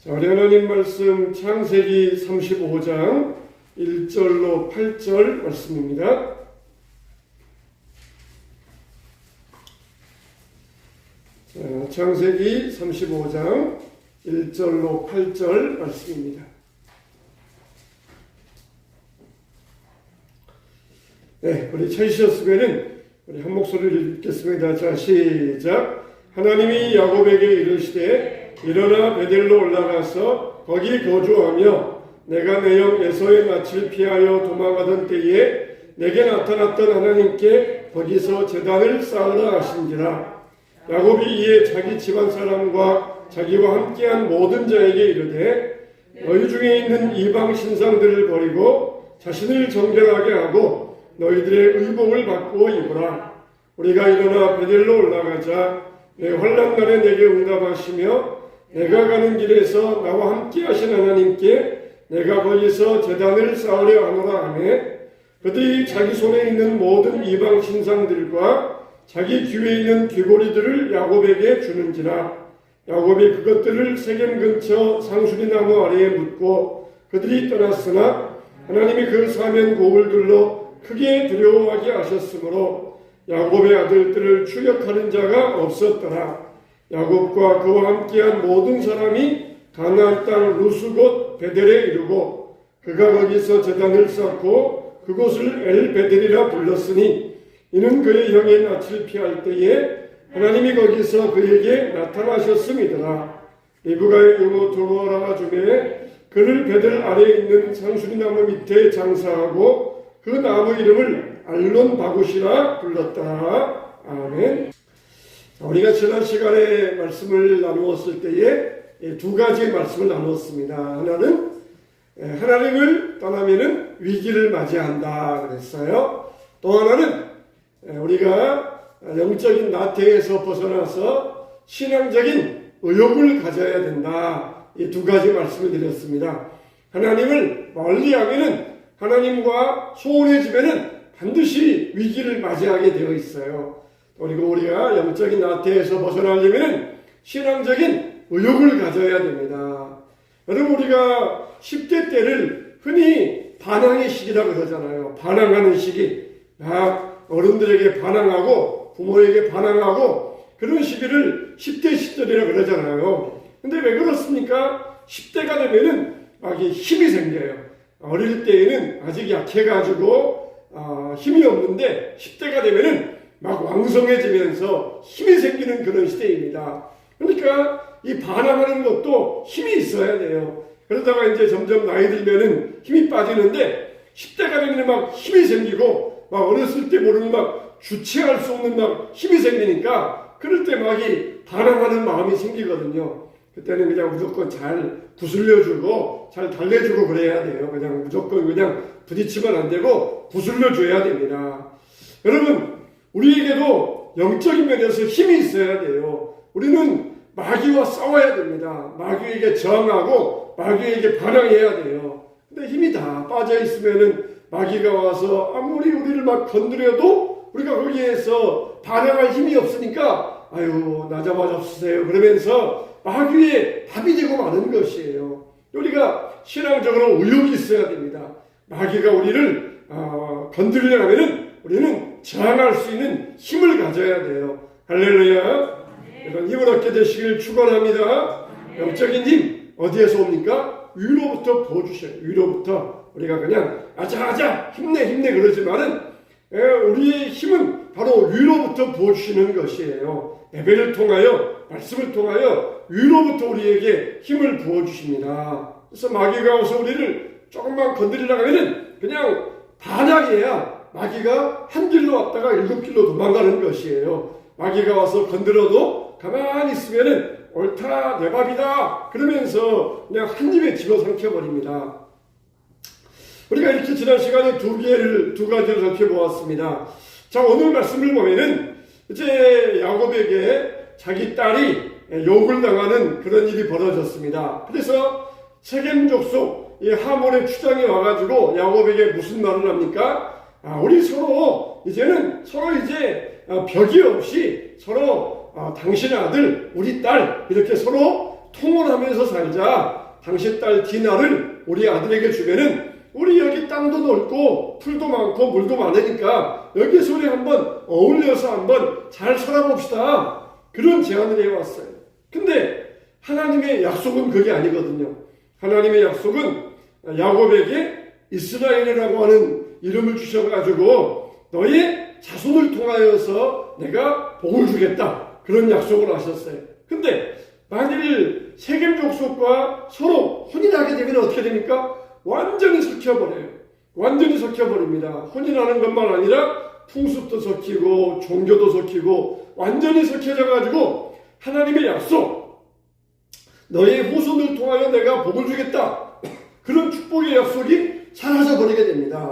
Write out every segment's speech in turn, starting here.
자, 우리 하나님 말씀 창세기 35장 1절로 8절 말씀입니다. 자, 창세기 35장 1절로 8절 말씀입니다. 네, 우리 찾으셨으면은 우리 한 목소리를 읽겠습니다. 자, 시작. 하나님이 야곱에게 이르시되 일어나 베델로 올라가서 거기 거주하며 내가 내 형 에서의 낯을 피하여 도망가던 때에 내게 나타났던 하나님께 거기서 제단을 쌓으라 하신지라. 야곱이 이에 자기 집안 사람과 자기와 함께한 모든 자에게 이르되 너희 중에 있는 이방 신상들을 버리고 자신을 정결하게 하고 너희들의 의복을 바꾸어 입으라. 우리가 일어나 베델로 올라가자. 내 환난 날에 내게 응답하시며 내가 가는 길에서 나와 함께 하신 하나님께 내가 거기서 제단을 쌓으려 하노라 하며 그들이 자기 손에 있는 모든 이방 신상들과 자기 귀에 있는 귀고리들을 야곱에게 주는지라. 야곱이 그것들을 세겜 근처 상수리나무 아래에 묻고 그들이 떠났으나 하나님이 그 사면 고울들로 크게 두려워하게 하셨으므로 야곱의 아들들을 추격하는 자가 없었더라. 야곱과 그와 함께한 모든 사람이 가나안 땅 루스 곧 베델에 이르고 그가 거기서 제단을 쌓고 그곳을 엘베델이라 불렀으니 이는 그의 형의 낯을 피할 때에 하나님이 거기서 그에게 나타나셨음이더라. 리브가의 이모 도로아라가 주매 그를 베델 아래에 있는 상수리나무 밑에 장사하고 그 나무 이름을 알론 바굿이라 불렀다. 아멘. 우리가 지난 시간에 말씀을 나누었을 때에 두 가지 말씀을 나누었습니다. 하나는 하나님을 떠나면은 위기를 맞이한다 그랬어요. 또 하나는 우리가 영적인 나태에서 벗어나서 신앙적인 의욕을 가져야 된다. 이 두 가지 말씀을 드렸습니다. 하나님을 멀리하면은 하나님과 소원해지면은 반드시 위기를 맞이하게 되어 있어요. 그리고 우리가 영적인 나태에서 벗어나려면 신앙적인 의욕을 가져야 됩니다. 여러분, 우리가 10대 때를 흔히 반항의 시기라고 그러잖아요. 반항하는 시기. 막 어른들에게 반항하고 부모에게 반항하고 그런 시기를 10대 시절이라고 그러잖아요. 근데 왜 그렇습니까? 10대가 되면은 막 힘이 생겨요. 어릴 때에는 아직 약해가지고 힘이 없는데 10대가 되면은 막 왕성해지면서 힘이 생기는 그런 시대입니다. 그러니까 이 반항하는 것도 힘이 있어야 돼요. 그러다가 이제 점점 나이 들면은 힘이 빠지는데 10대가 되면 막 힘이 생기고 막 어렸을 때 모르는 막 주체할 수 없는 막 힘이 생기니까 그럴 때 막 이 반항하는 마음이 생기거든요. 그때는 그냥 무조건 잘 구슬려주고 잘 달래주고 그래야 돼요. 그냥 무조건 그냥 부딪히면 안 되고 구슬려줘야 됩니다. 여러분, 우리에게도 영적인 면에서 힘이 있어야 돼요. 우리는 마귀와 싸워야 됩니다. 마귀에게 저항하고 마귀에게 반항해야 돼요. 근데 힘이 다 빠져 있으면은 마귀가 와서 아무리 우리를 막 건드려도 우리가 거기에서 반항할 힘이 없으니까 아유 나 잡아주세요 그러면서 마귀의 답이 되고 마는 것이에요. 우리가 신앙적으로 의욕이 있어야 됩니다. 마귀가 우리를 건드리려면은 우리는 저항할 수 있는 힘을 가져야 돼요. 할렐루야. 이런 힘을 얻게 되시길 축원합니다. 영적인 힘 어디에서 옵니까? 위로부터 부어주셔요. 위로부터. 우리가 그냥 아자아자 힘내 그러지만은 우리의 힘은 바로 위로부터 부어주시는 것이에요. 예배를 통하여 말씀을 통하여 위로부터 우리에게 힘을 부어주십니다. 그래서 마귀가 와서 우리를 조금만 건드리려고 하면은 그냥 반항해야 마귀가 한 길로 왔다가 7길로 도망가는 것이에요. 마귀가 와서 건드려도 가만히 있으면은 옳다 내 밥이다 그러면서 그냥 한 입에 집어삼켜버립니다. 우리가 이렇게 지난 시간에 두 가지를 살펴보았습니다. 자, 오늘 말씀을 보면은 이제 야곱에게 자기 딸이 욕을 당하는 그런 일이 벌어졌습니다. 그래서 세겜 족속 이 하몰의 추장이 와가지고 야곱에게 무슨 말을 합니까? 우리 서로 이제는 벽이 없이 서로 당신의 아들, 우리 딸 이렇게 서로 통혼하면서 살자. 당신 딸 디나를 우리 아들에게 주면은 우리 여기 땅도 넓고 풀도 많고 물도 많으니까 여기서 우리 한번 어울려서 한번 잘 살아봅시다. 그런 제안을 해왔어요. 근데 하나님의 약속은 그게 아니거든요. 하나님의 약속은 야곱에게 이스라엘이라고 하는 이름을 주셔가지고 너의 자손을 통하여서 내가 복을 주겠다. 그런 약속을 하셨어요. 근데 만일 세겜 족속과 서로 혼인하게 되면 어떻게 됩니까? 완전히 섞여버려요. 완전히 섞여버립니다. 혼인하는 것만 아니라 풍습도 섞이고 종교도 섞이고 완전히 섞여져가지고 하나님의 약속, 너의 후손을 통하여 내가 복을 주겠다. 그런 축복의 약속이 사라져버리게 됩니다.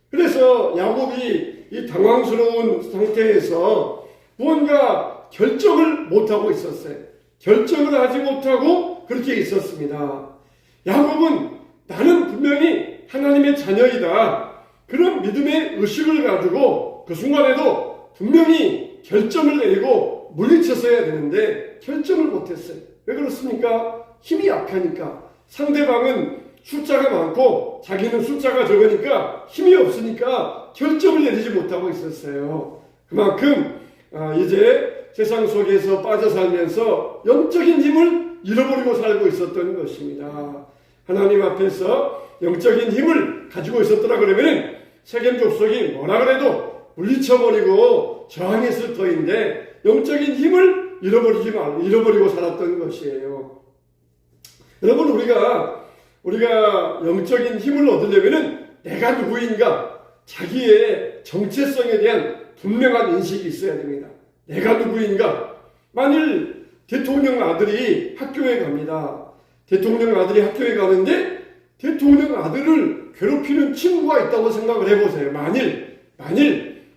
그래서 야곱이 이 당황스러운 상태에서 무언가 결정을 못하고 있었어요. 결정을 하지 못하고 그렇게 있었습니다. 야곱은 나는 분명히 하나님의 자녀이다. 그런 믿음의 의식을 가지고 그 순간에도 분명히 결정을 내리고 물리쳤어야 되는데 결정을 못했어요. 왜 그렇습니까? 힘이 약하니까. 상대방은 숫자가 많고 자기는 숫자가 적으니까 힘이 없으니까 결정을 내리지 못하고 있었어요. 그만큼 이제 세상 속에서 빠져 살면서 영적인 힘을 잃어버리고 살고 있었던 것입니다. 하나님 앞에서 영적인 힘을 가지고 있었더라 그러면 세겜 족속이 뭐라 그래도 물리쳐버리고 저항했을 터인데 영적인 힘을 잃어버리고 살았던 것이에요. 여러분 우리가 영적인 힘을 얻으려면 내가 누구인가 자기의 정체성에 대한 분명한 인식이 있어야 됩니다. 내가 누구인가? 만일 대통령 아들이 학교에 갑니다. 대통령 아들이 학교에 가는데 대통령 아들을 괴롭히는 친구가 있다고 생각을 해보세요. 만일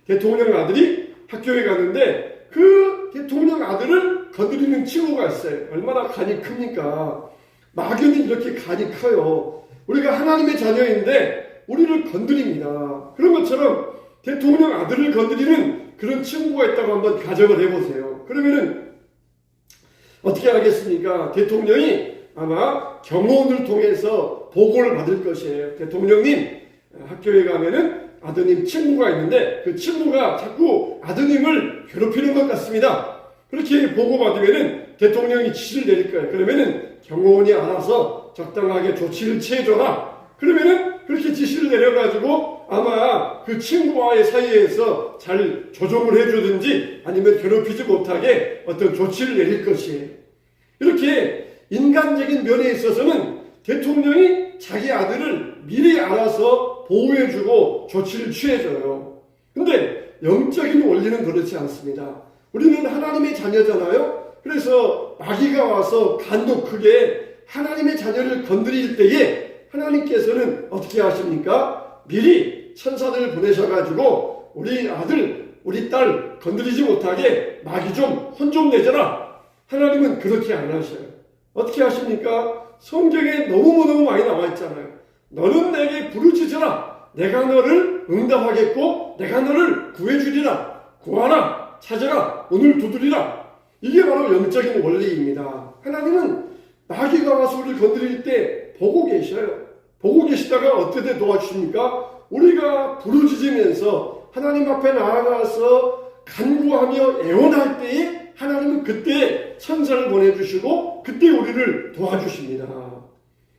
대통령 아들이 학교에 가는데 그 대통령 아들을 건드리는 친구가 있어요. 얼마나 간이 큽니까? 막연히 이렇게 간이 커요. 우리가 하나님의 자녀인데 우리를 건드립니다. 그런 것처럼 대통령 아들을 건드리는 그런 친구가 있다고 한번 가정을 해보세요. 그러면은 어떻게 하겠습니까? 대통령이 아마 경호원을 통해서 보고를 받을 것이에요. 대통령님, 학교에 가면은 아드님 친구가 있는데 그 친구가 자꾸 아드님을 괴롭히는 것 같습니다. 그렇게 보고받으면은 대통령이 지시를 내릴 거예요. 그러면은 경호원이 알아서 적당하게 조치를 취해줘라. 그러면은 그렇게 지시를 내려가지고 아마 그 친구와의 사이에서 잘 조정을 해주든지 아니면 괴롭히지 못하게 어떤 조치를 내릴 것이에요. 이렇게 인간적인 면에 있어서는 대통령이 자기 아들을 미리 알아서 보호해주고 조치를 취해줘요. 근데 영적인 원리는 그렇지 않습니다. 우리는 하나님의 자녀잖아요. 그래서 마귀가 와서 간도 크게 하나님의 자녀를 건드릴 때에 하나님께서는 어떻게 하십니까? 미리 천사들을 보내셔가지고 우리 아들, 우리 딸 건드리지 못하게 마귀 좀 혼 좀 내줘라. 하나님은 그렇게 안 하셔요. 어떻게 하십니까? 성경에 너무너무 많이 나와 있잖아요. 너는 내게 부르짖으라. 내가 너를 응답하겠고 내가 너를 구해주리라. 구하라. 찾으라. 오늘 두드리라. 이게 바로 영적인 원리입니다. 하나님은 마귀가 와서 우리를 건드릴 때 보고 계셔요. 보고 계시다가 어떻게 도와주십니까? 우리가 부르짖으면서 하나님 앞에 나아가서 간구하며 애원할 때에 하나님은 그때 천사를 보내주시고 그때 우리를 도와주십니다.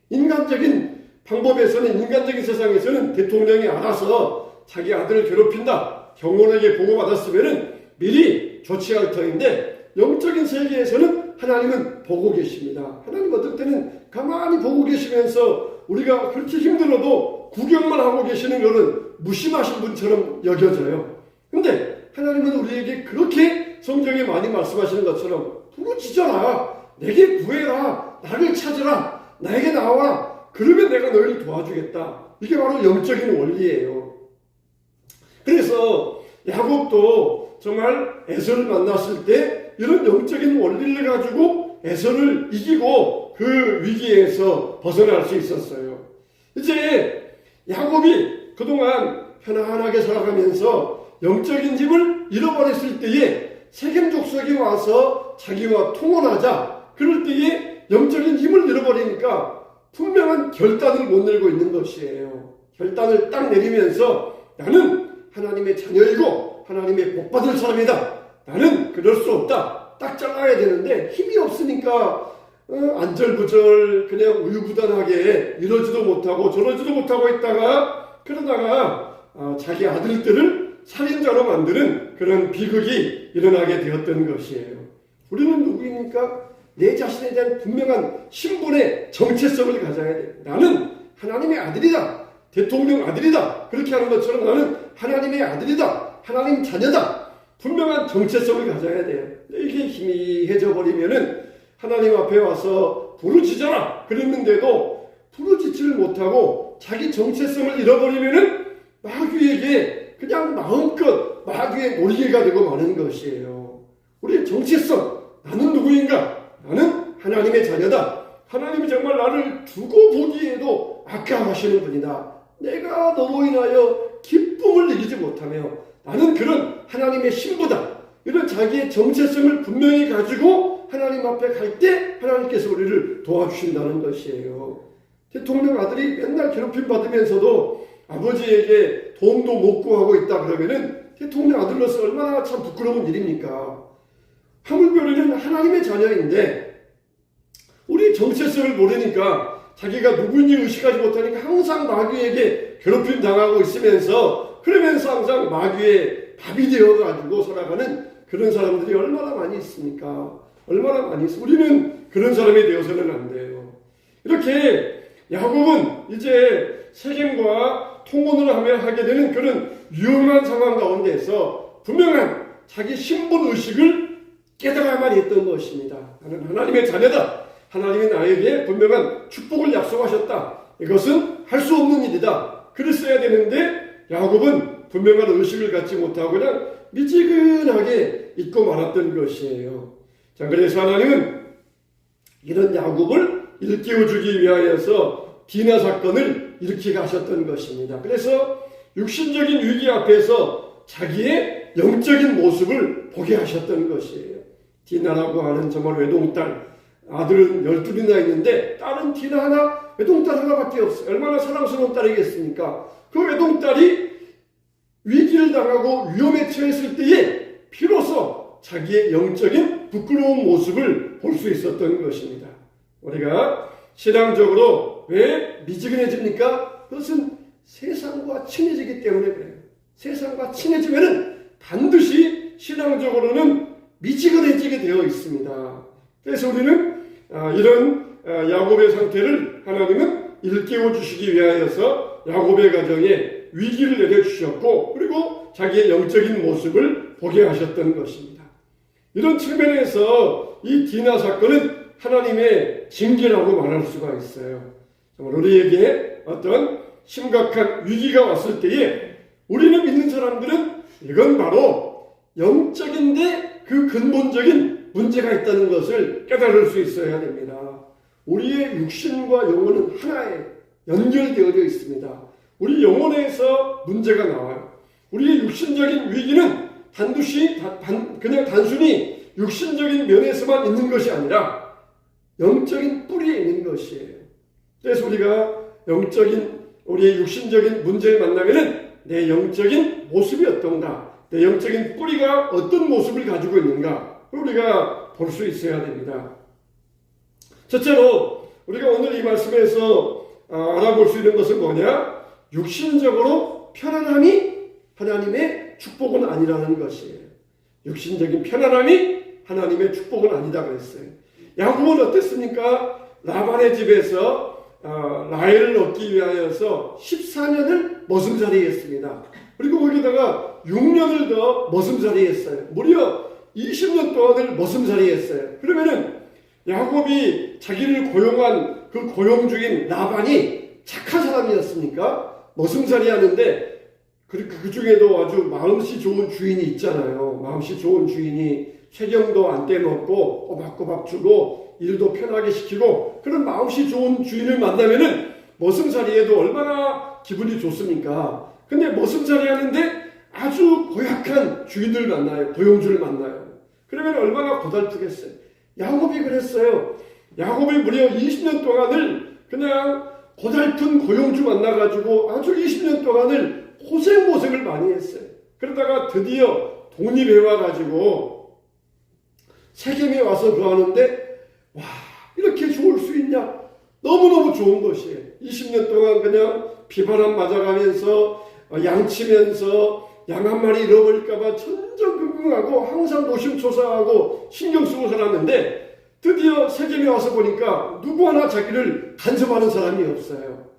인간적인 방법에서는, 인간적인 세상에서는 대통령이 알아서 자기 아들을 괴롭힌다. 경호원에게 보고받았으면 미리 조치할 터인데 영적인 세계에서는 하나님은 보고 계십니다. 하나님 어떨 때는 가만히 보고 계시면서 우리가 그렇게 힘들어도 구경만 하고 계시는 것은 무심하신 분처럼 여겨져요. 근데 하나님은 우리에게 그렇게 성경에 많이 말씀하시는 것처럼 부르짖어라. 내게 구해라. 나를 찾으라. 나에게 나와라. 그러면 내가 너희를 도와주겠다. 이게 바로 영적인 원리예요. 그래서 야곱도 정말 에서를 만났을 때 이런 영적인 원리를 가지고 에서를 이기고 그 위기에서 벗어날 수 있었어요. 이제 야곱이 그동안 편안하게 살아가면서 영적인 힘을 잃어버렸을 때에 세겜 족속이 와서 자기와 통혼하자. 그럴 때에 영적인 힘을 잃어버리니까 분명한 결단을 못 내고 있는 것이에요. 결단을 딱 내리면서 나는 하나님의 자녀이고 하나님의 복받을 사람이다. 나는 그럴 수 없다. 딱 잘라야 되는데 힘이 없으니까 안절부절 그냥 우유부단하게 이러지도 못하고 저러지도 못하고 있다가 그러다가 자기 아들들을 살인자로 만드는 그런 비극이 일어나게 되었던 것이에요. 우리는 누구입니까? 내 자신에 대한 분명한 신분의 정체성을 가져야 돼요. 나는 하나님의 아들이다. 대통령 아들이다. 그렇게 하는 것처럼 나는 하나님의 아들이다. 하나님 자녀다. 분명한 정체성을 가져야 돼요. 이게 희미해져 버리면은 하나님 앞에 와서 부르짖어라 그랬는데도 부르짖지를 못하고 자기 정체성을 잃어버리면은 마귀에게 그냥 마음껏 마귀의 놀이개가 되고 마는 것이에요. 우리의 정체성, 나는 누구인가? 나는 하나님의 자녀다. 하나님이 정말 나를 두고 보기에도 아까워하시는 분이다. 내가 너로 인하여 기쁨을 느끼지 못하며 나는 그런 하나님의 신부다. 이런 자기의 정체성을 분명히 가지고 하나님 앞에 갈 때 하나님께서 우리를 도와주신다는 것이에요. 대통령 아들이 맨날 괴롭힘 받으면서도 아버지에게 도움도 못 구하고 있다 그러면은 대통령 아들로서 얼마나 참 부끄러운 일입니까? 하물며 하나님의 자녀인데 우리 정체성을 모르니까 자기가 누구인지 의식하지 못하니까 항상 마귀에게 괴롭힘 당하고 있으면서 그러면서 항상 마귀의 밥이 되어가지고 살아가는 그런 사람들이 얼마나 많이 있습니까? 얼마나 많이 있습니까? 우리는 그런 사람이 되어서는 안 돼요. 이렇게 야곱은 이제 세겜과 통혼을 하게 되는 그런 위험한 상황 가운데서 분명한 자기 신분 의식을 깨달아야만 했던 것입니다. 나는 하나님의 자녀다. 하나님이 나에게 분명한 축복을 약속하셨다. 이것은 할 수 없는 일이다. 그랬어야 되는데 야곱은 분명한 의식을 갖지 못하고 그냥 미지근하게 잊고 말았던 것이에요. 자, 그래서 하나님은 이런 야곱을 일깨워주기 위하여서 디나 사건을 일으키게 하셨던 것입니다. 그래서 육신적인 위기 앞에서 자기의 영적인 모습을 보게 하셨던 것이에요. 디나라고 하는 정말 외동딸, 아들은 12이나 있는데 딸은 디나 하나, 외동딸 하나밖에 없어요. 얼마나 사랑스러운 딸이겠습니까? 그 외동딸이 위기를 당하고 위험에 처했을 때에 비로소 자기의 영적인 부끄러운 모습을 볼 수 있었던 것입니다. 우리가 신앙적으로 왜 미지근해집니까? 그것은 세상과 친해지기 때문에 그래요. 세상과 친해지면은 반드시 신앙적으로는 미지근해지게 되어 있습니다. 그래서 우리는 이런 야곱의 상태를 하나님은 일깨워 주시기 위하여서 야곱의 가정에 위기를 내려주셨고 그리고 자기의 영적인 모습을 보게 하셨던 것입니다. 이런 측면에서 이 디나 사건은 하나님의 징계라고 말할 수가 있어요. 정말 우리에게 어떤 심각한 위기가 왔을 때에 우리는 믿는 사람들은 이건 바로 영적인데 그 근본적인 문제가 있다는 것을 깨달을 수 있어야 됩니다. 우리의 육신과 영혼은 하나에 연결되어져 있습니다. 우리 영혼에서 문제가 나와요. 우리의 육신적인 위기는 그냥 단순히 육신적인 면에서만 있는 것이 아니라 영적인 뿌리에 있는 것이에요. 그래서 우리가 우리의 육신적인 문제를 만나면은 내 영적인 모습이 어떤가, 내 영적인 뿌리가 어떤 모습을 가지고 있는가 우리가 볼 수 있어야 됩니다. 첫째로 우리가 오늘 이 말씀에서 알아볼 수 있는 것은 뭐냐? 육신적으로 편안함이 하나님의 축복은 아니라는 것이에요. 육신적인 편안함이 하나님의 축복은 아니다 그랬어요. 야곱은 어땠습니까? 라반의 집에서 라헬을 얻기 위하여서 14년을 머슴살이 했습니다. 그리고 거기다가 6년을 더 머슴살이 했어요. 무려 20년 동안을 머슴살이 했어요. 그러면은 야곱이 자기를 고용한 그 고용주인 라반이 착한 사람이었습니까? 머슴살이 하는데 그 중에도 아주 마음씨 좋은 주인이 있잖아요. 마음씨 좋은 주인이 세경도 안 떼먹고 꼬박꼬박 주고 일도 편하게 시키고 그런 마음씨 좋은 주인을 만나면은 머슴살이에도 얼마나 기분이 좋습니까? 근데 머슴살이 하는데 아주 고약한 주인을 만나요. 고용주를 만나요. 그러면 얼마나 고달프겠어요. 야곱이 그랬어요. 야곱이 무려 20년 동안을 그냥 고달픈 고용주 만나가지고 아주 20년 동안을 고생을 많이 했어요. 그러다가 드디어 독립해와가지고 세겜에 와서 거하는데 와, 이렇게 좋을 수 있냐? 너무너무 좋은 것이에요. 20년 동안 그냥 비바람 맞아가면서 양치면서 양 한 마리 잃어버릴까봐 천정긍긍하고 항상 노심초사하고 신경 쓰고 살았는데 드디어 세겜에 와서 보니까 누구 하나 자기를 간섭하는 사람이 없어요.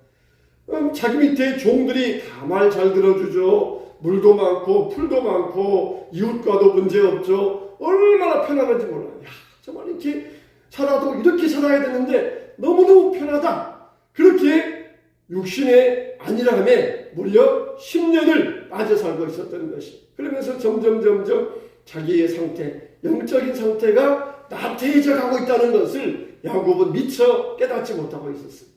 자기 밑에 종들이 다 말 잘 들어주죠. 물도 많고 풀도 많고 이웃과도 문제없죠. 얼마나 편안한지 몰라요. 야, 정말 이렇게 살아도 이렇게 살아야 되는데 너무너무 편하다. 그렇게 육신의 안일함에 무려 10년을 빠져 살고 있었던 것이. 그러면서 점점 자기의 상태, 영적인 상태가 나태해져 가고 있다는 것을 야곱은 미처 깨닫지 못하고 있었어요.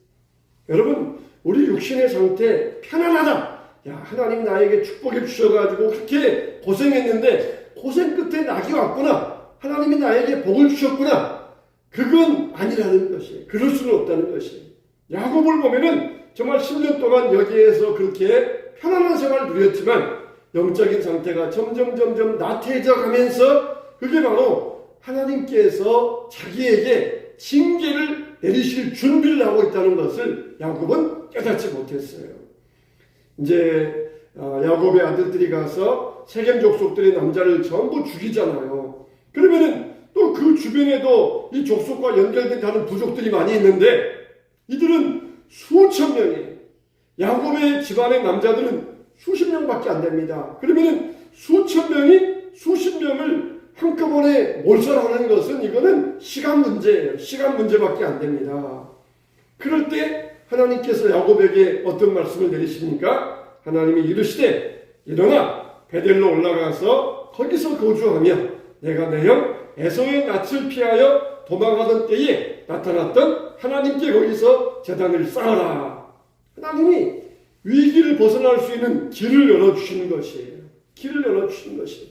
여러분, 우리 육신의 상태 편안하다. 야, 하나님 나에게 축복해 주셔가지고 그렇게 고생했는데 고생 끝에 낙이 왔구나. 하나님이 나에게 복을 주셨구나. 그건 아니라는 것이에요. 그럴 수는 없다는 것이에요. 야곱을 보면은 정말 10년 동안 여기에서 그렇게 편안한 생활을 누렸지만 영적인 상태가 점점 나태해져 가면서 그게 바로 하나님께서 자기에게 징계를 내리실 준비를 하고 있다는 것을 야곱은 깨닫지 못했어요. 이제 야곱의 아들들이 가서 세겜 족속들의 남자를 전부 죽이잖아요. 그러면은 또 그 주변에도 이 족속과 연결된 다른 부족들이 많이 있는데 이들은 수천 명이에요. 야곱의 집안의 남자들은 수십 명밖에 안 됩니다. 그러면은 수천 명이 수십 명을 한꺼번에 몰살하는 것은 이거는 시간 문제예요. 시간 문제밖에 안 됩니다. 그럴 때 하나님께서 야곱에게 어떤 말씀을 내리십니까? 하나님이 이르시되 일어나 베델로 올라가서 거기서 거주하며 내가 내 형 에서의 낯을 피하여 도망하던 때에 나타났던 하나님께 거기서 제단을 쌓아라. 하나님이 위기를 벗어날 수 있는 길을 열어주시는 것이에요. 길을 열어주시는 것이에요.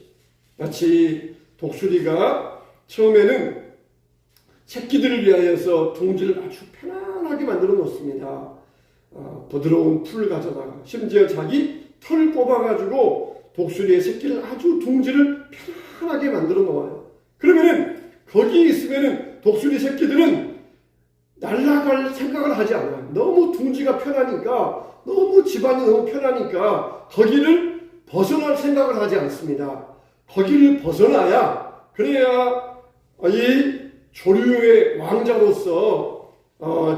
마치 독수리가 처음에는 새끼들을 위하여서 둥지를 아주 편안하게 만들어 놓습니다. 부드러운 풀을 가져다가 심지어 자기 털을 뽑아가지고 독수리의 새끼를 아주 둥지를 편안하게 만들어 놓아요. 그러면은 거기에 있으면은 독수리 새끼들은 날아갈 생각을 하지 않아요. 너무 둥지가 편하니까, 너무 집안이 너무 편하니까 거기를 벗어날 생각을 하지 않습니다. 거기를 벗어나야, 그래야 이 조류의 왕자로서,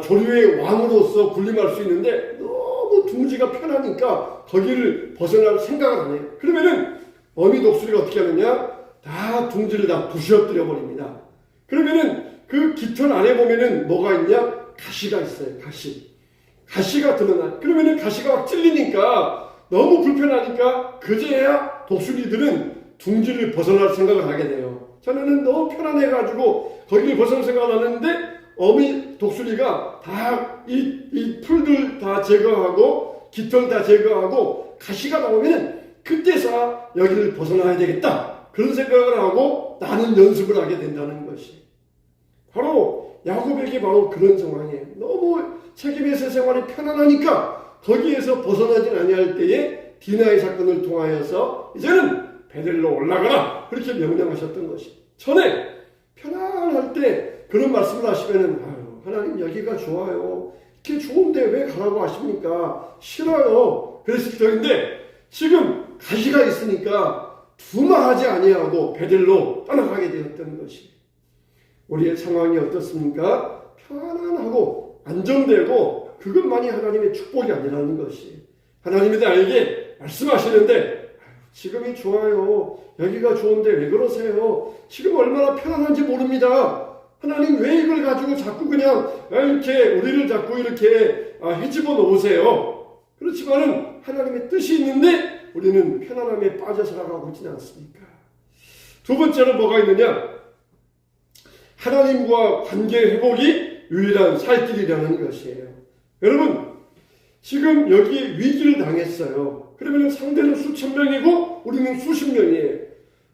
조류의 왕으로서 군림할 수 있는데 너무 둥지가 편하니까 거기를 벗어날 생각을 안 해요. 그러면은 어미 독수리가 어떻게 하느냐? 다 둥지를 다 부셔뜨려 버립니다. 그러면은 그 깃털 안에 보면은 뭐가 있냐? 가시가 있어요. 가시가 드러나. 그러면은 가시가 막 찔리니까 너무 불편하니까 그제야 독수리들은 둥지를 벗어날 생각을 하게 돼요. 전에는 너무 편안해가지고 거기를 벗어날 생각을 하는데 어미 독수리가 다 이 풀들 다 제거하고 깃털 다 제거하고 가시가 나오면은 그때서 여기를 벗어나야 되겠다. 그런 생각을 하고 나는 연습을 하게 된다는 것이. 바로 야곱에게 바로 그런 상황이에요. 너무 세겜에서 생활이 편안하니까 거기에서 벗어나진 아니할 때에 디나의 사건을 통하여서 이제는 베델로 올라가라 그렇게 명령하셨던 것이. 전에 편안할 때 그런 말씀을 하시면은 아유, 하나님 여기가 좋아요. 이렇게 좋은데 왜 가라고 하십니까? 싫어요. 그랬을 터인데 지금 가시가 있으니까 두말하지 아니하고 베델로 떠나가게 되었던 것이. 우리의 상황이 어떻습니까? 편안하고 안정되고 그것만이 하나님의 축복이 아니라는 것이. 하나님이 나에게 말씀하시는데 지금이 좋아요. 여기가 좋은데 왜 그러세요? 지금 얼마나 편안한지 모릅니다. 하나님 왜 이걸 가지고 자꾸 그냥 이렇게 우리를 자꾸 이렇게 헤집어 놓으세요? 그렇지만은 하나님의 뜻이 있는데 우리는 편안함에 빠져 살아가고 있지는 않습니까? 두 번째로 뭐가 있느냐? 하나님과 관계 회복이 유일한 살 길이라는 것이에요. 여러분, 지금 여기에 위기를 당했어요. 그러면 상대는 수천 명이고 우리는 수십 명이에요.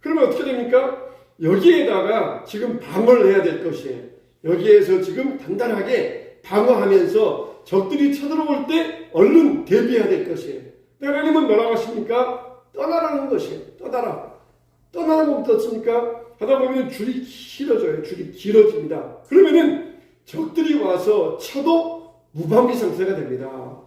그러면 어떻게 됩니까? 여기에다가 지금 방어를 해야 될 것이에요. 여기에서 지금 단단하게 방어하면서 적들이 쳐들어올 때 얼른 대비해야 될 것이에요. 하나님은 뭐라고 하십니까? 떠나라는 것이에요. 떠나라고 어떻습니까? 하다 보면 줄이 길어져요. 줄이 길어집니다. 그러면은 적들이 와서 쳐도 무방비 상태가 됩니다.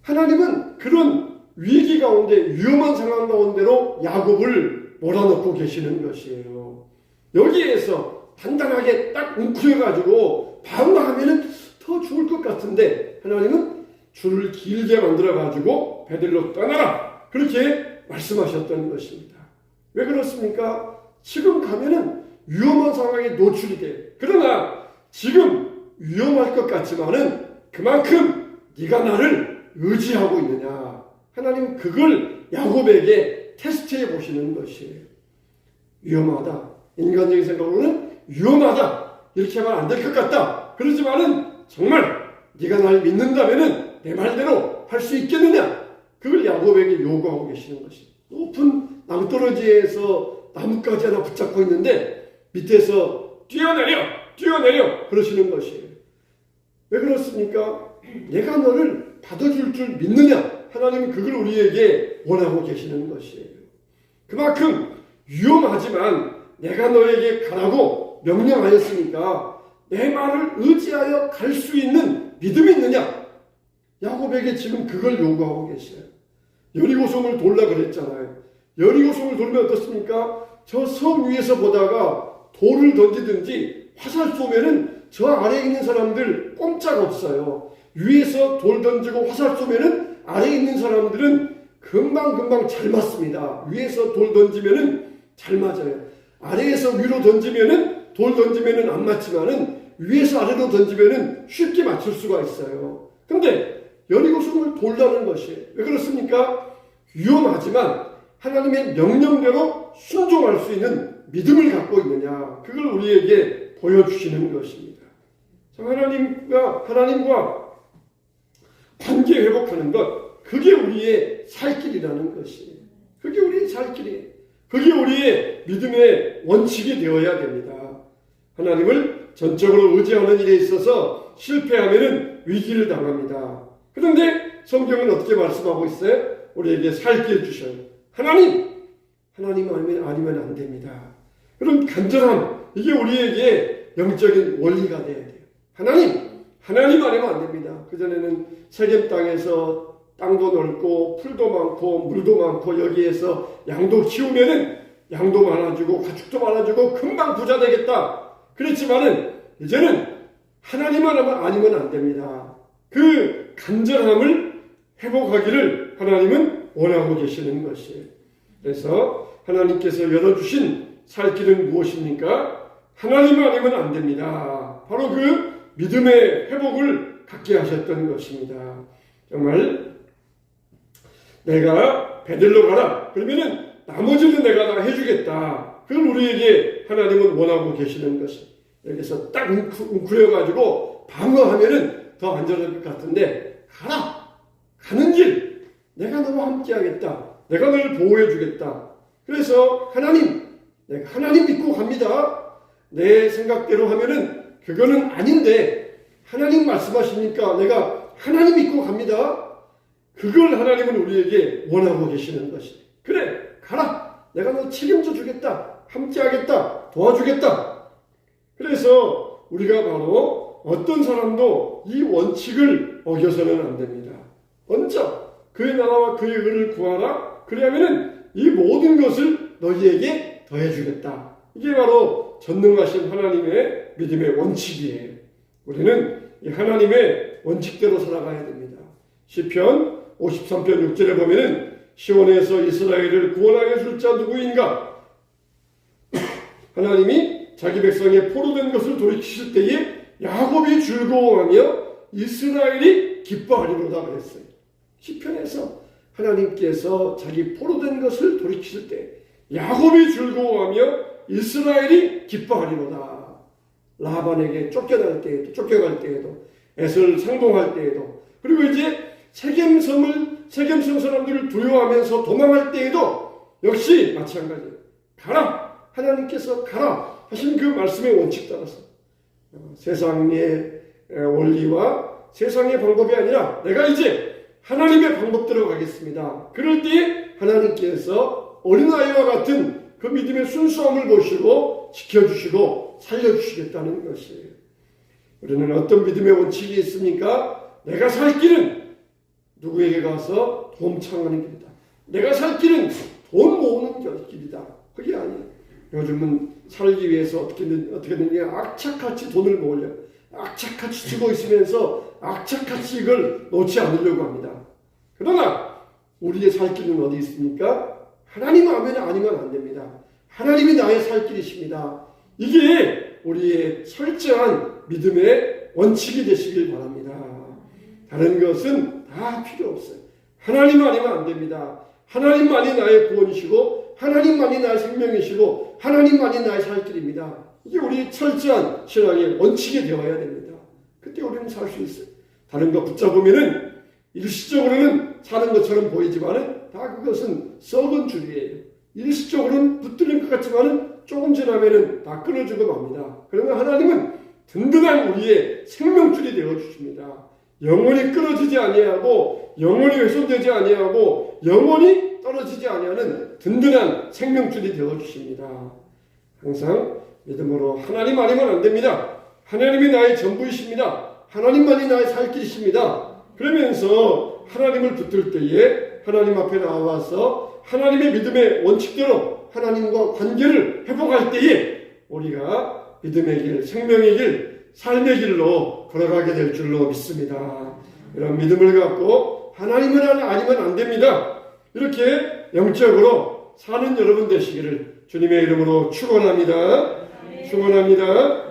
하나님은 그런 위기 가운데 위험한 상황 가운데로 야곱을 몰아넣고 계시는 것이에요. 여기에서 단단하게 딱 웅크려가지고 방어하면은 더 좋을 것 같은데 하나님은 줄을 길게 만들어가지고 베들로 떠나라 그렇게 말씀하셨던 것입니다. 왜 그렇습니까? 지금 가면은 위험한 상황에 노출이 돼. 그러나 지금 위험할 것 같지만은 그만큼 네가 나를 의지하고 있느냐. 하나님 그걸 야곱에게 테스트해 보시는 것이에요. 위험하다. 인간적인 생각으로는 위험하다. 이렇게 하면 안 될 것 같다. 그러지만은 정말 네가 날 믿는다면은 내 말대로 할 수 있겠느냐. 그걸 야곱에게 요구하고 계시는 것이에요. 높은 낭떠러지에서 나뭇가지 하나 붙잡고 있는데 밑에서 뛰어내려 그러시는 것이에요. 왜 그렇습니까? 내가 너를 받아줄 줄 믿느냐? 하나님은 그걸 우리에게 원하고 계시는 것이에요. 그만큼 위험하지만 내가 너에게 가라고 명령하였으니까 내 말을 의지하여 갈 수 있는 믿음이 있느냐? 야곱에게 지금 그걸 요구하고 계셔요. 여리고성을 돌라 그랬잖아요. 여리고성을 돌면 어떻습니까? 저 섬 위에서 보다가 돌을 던지든지 화살 쏘면은 저 아래에 있는 사람들 꼼짝 없어요. 위에서 돌 던지고 화살 쏘면은 아래에 있는 사람들은 금방 잘 맞습니다. 위에서 돌 던지면은 잘 맞아요. 아래에서 위로 던지면은 돌 던지면은 안 맞지만은 위에서 아래로 던지면은 쉽게 맞출 수가 있어요. 근데 여리고성을 돌라는 것이에요. 왜 그렇습니까? 위험하지만 하나님의 명령대로 순종할 수 있는 믿음을 갖고 있느냐. 그걸 우리에게 보여주시는 것입니다. 하나님과 관계 회복하는 것, 그게 우리의 살 길이라는 것이에요. 그게 우리의 살 길이에요. 그게 우리의 믿음의 원칙이 되어야 됩니다. 하나님을 전적으로 의지하는 일에 있어서 실패하면 위기를 당합니다. 그런데 성경은 어떻게 말씀하고 있어요? 우리에게 살 길 주셔요. 하나님 아니면 안 됩니다. 그런 간절함, 이게 우리에게 영적인 원리가 돼야 돼요. 하나님 아니면 안 됩니다. 그전에는 세겜 땅에서 땅도 넓고 풀도 많고 물도 많고 여기에서 양도 키우면은 양도 많아지고 가축도 많아지고 금방 부자 되겠다. 그렇지만은 이제는 하나님 아니면 안 됩니다. 그 간절함을 회복하기를 하나님은 원하고 계시는 것이에요. 그래서 하나님께서 열어주신 살 길은 무엇입니까? 하나님 아니면 안 됩니다. 바로 그 믿음의 회복을 갖게 하셨던 것입니다. 정말 내가 베들로 가라. 그러면은 나머지는 내가 다 해주겠다. 그걸 우리에게 하나님은 원하고 계시는 것이. 여기서 딱 웅크려가지고 방어하면은 더 안전할 것 같은데 가라. 가는 길 내가 너와 함께 하겠다. 내가 너를 보호해 주겠다. 그래서 내가 하나님 믿고 갑니다. 내 생각대로 하면은 그거는 아닌데 하나님 말씀하시니까 내가 하나님 믿고 갑니다. 그걸 하나님은 우리에게 원하고 계시는 것이. 그래 가라. 내가 너 책임져 주겠다. 함께 하겠다. 도와주겠다. 그래서 우리가 바로 어떤 사람도 이 원칙을 어겨서는 안 됩니다. 먼저 그의 나라와 그의 의를 구하라. 그래야면은 이 모든 것을 너희에게 더해주겠다. 이게 바로 전능하신 하나님의 믿음의 원칙이에요. 우리는 이 하나님의 원칙대로 살아가야 됩니다. 시편 53편 6절에 보면은 시온에서 이스라엘을 구원하여 줄 자 누구인가? 하나님이 자기 백성의 포로된 것을 돌이키실 때에 야곱이 즐거워하며 이스라엘이 기뻐하리로다 그랬어요. 시편에서 하나님께서 자기 포로된 것을 돌이키실 때 야곱이 즐거워하며 이스라엘이 기뻐하리로다. 라반에게 쫓겨갈 때에도 에서를 상봉할 때에도 그리고 이제 세겜성 사람들을 두려워하면서 도망할 때에도 역시 마찬가지예요. 가라. 하나님께서 가라 하신 그 말씀의 원칙 따라서 세상의 원리와 세상의 방법이 아니라 내가 이제 하나님의 방법대로 가겠습니다. 그럴 때 하나님께서 어린아이와 같은 그 믿음의 순수함을 보시고 지켜주시고 살려주시겠다는 것이에요. 우리는 어떤 믿음의 원칙이 있습니까? 내가 살 길은 누구에게 가서 돈 창하는 길이다. 내가 살 길은 돈 모으는 길이다. 그게 아니에요. 요즘은 살기 위해서 어떻게든 악착같이 돈을 모으려 악착같이 쥐고 있으면서 악착같이 이걸 놓지 않으려고 합니다. 그러나 우리의 살 길은 어디 있습니까? 하나님 아니면 안 됩니다. 하나님이 나의 살 길이십니다. 이게 우리의 철저한 믿음의 원칙이 되시길 바랍니다. 다른 것은 다 필요 없어요. 하나님 아니면 안 됩니다. 하나님만이 나의 구원이시고 하나님만이 나의 생명이시고 하나님만이 나의 살 길입니다. 이게 우리 철저한 신앙의 원칙이 되어야 됩니다. 그때 우리는 살 수 있어요. 다른 거 붙잡으면은 일시적으로는 사는 것처럼 보이지만은 다 그것은 썩은 줄이에요. 일시적으로는 붙들린 것 같지만은 조금 지나면은 다 끊어지고 맙니다. 그러나 하나님은 든든한 우리의 생명줄이 되어 주십니다. 영원히 끊어지지 아니하고 영원히 훼손되지 아니하고 영원히 떨어지지 아니하는 든든한 생명줄이 되어 주십니다. 항상 믿음으로 하나님 아니면 안 됩니다. 하나님이 나의 전부이십니다. 하나님만이 나의 살 길이십니다. 그러면서 하나님을 붙들 때에 하나님 앞에 나와서 하나님의 믿음의 원칙대로 하나님과 관계를 회복할 때에 우리가 믿음의 길, 생명의 길, 삶의 길로 걸어가게 될 줄로 믿습니다. 이런 믿음을 갖고 하나님은 아니면 안 됩니다. 이렇게 영적으로 사는 여러분 되시기를 주님의 이름으로 축원합니다. 축원합니다.